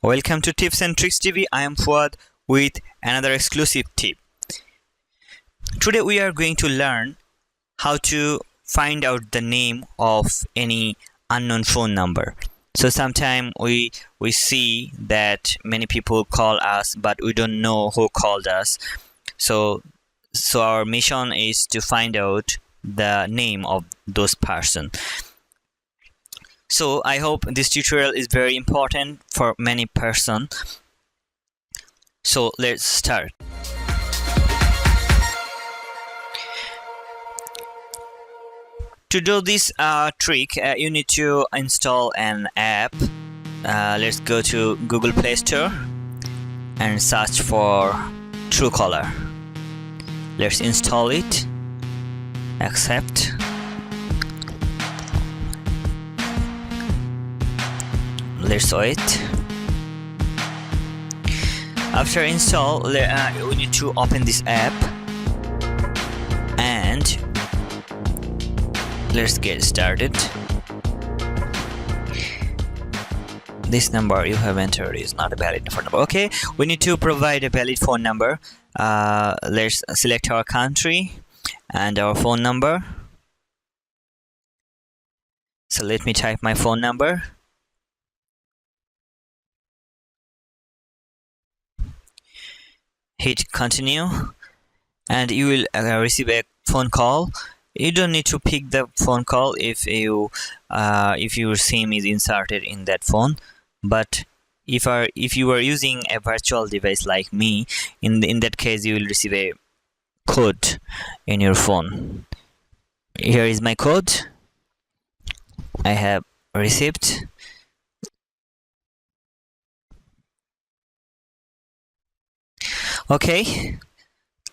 Welcome to Tips and Tricks TV. I am Fuad with another exclusive tip. Today we are going to learn how to find out the name of any unknown phone number. So sometimes we see that many people call us, but we don't know who called us. So our mission is to find out the name of those person. So I hope this tutorial is very important for many person. So let's start. To do this trick, you need to install an app. Let's go to Google Play Store and search for Truecaller. Let's install it. Accept. Let's wait. After install, we need to open this app and let's get started. This number you have entered is not a valid phone number. Okay, we need to provide a valid phone number. Let's select our country and our phone number. So let me type my phone number. Hit continue and you will receive a phone call. You don't need to pick the phone call if your SIM is inserted in that phone, but if you are using a virtual device like me, in that case you will receive a code in your phone. Here is my code I have received. Okay,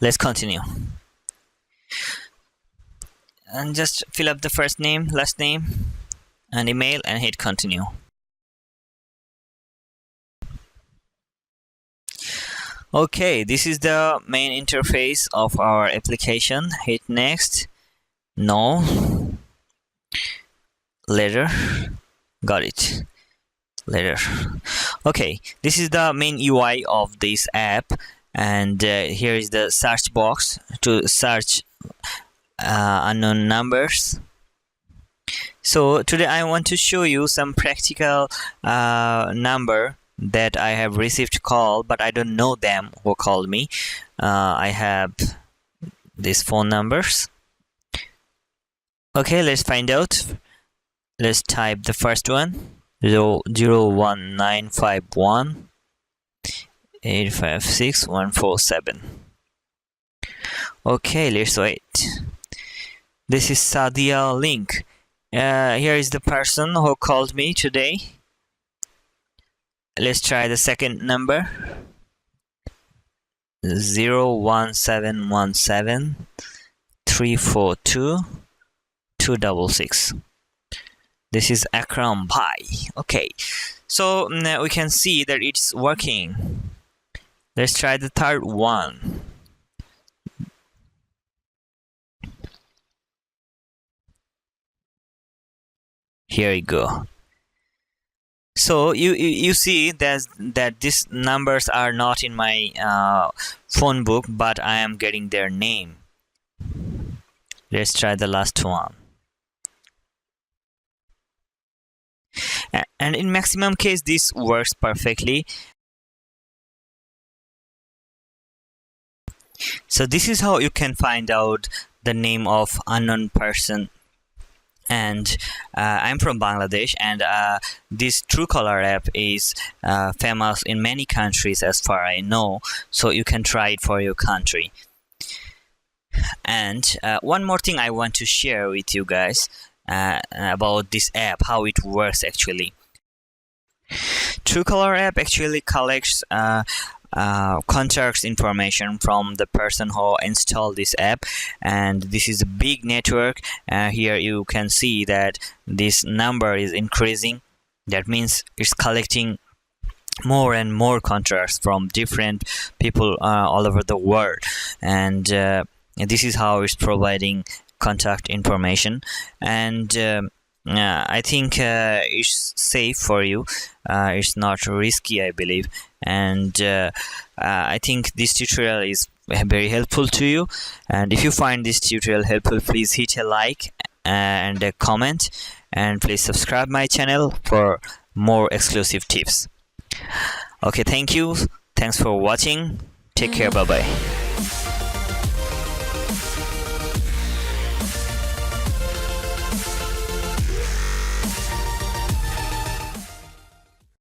let's continue and just fill up the first name, last name and email and hit continue. Okay, this is the main interface of our application. Hit next, no, later, got it, later. Okay, this is the main UI of this app. And here is the search box to search unknown numbers. So today I want to show you some practical number that I have received call, but I don't know them who called me. I have these phone numbers. Okay, let's find out. Let's type the first one, 01951 856-147. Okay, let's wait. This is Sadia Link. Here is the person who called me today. Let's try the second number, 01717 342 266. This is Akram Bhai. Okay, so now we can see that it's working. Let's try the third one. Here we go. So you see that these numbers are not in my phone book, but I am getting their name. Let's try the last one. And in maximum case, this works perfectly. So this is how you can find out the name of unknown person. And I'm from Bangladesh, and this Truecaller app is famous in many countries as far as I know, so you can try it for your country. And one more thing I want to share with you guys about this app, how it works actually. Truecaller app actually collects contacts information from the person who installed this app, and this is a big network. Here you can see that this number is increasing. That means it's collecting more and more contacts from different people all over the world, and this is how it's providing contact information. And I think it's safe for you. It's not risky, I believe, and I think this tutorial is very helpful to you. And if you find this tutorial helpful, please hit a like and a comment, and please subscribe my channel for more exclusive tips. Okay, thank you. Thanks for watching. Take care. Bye bye.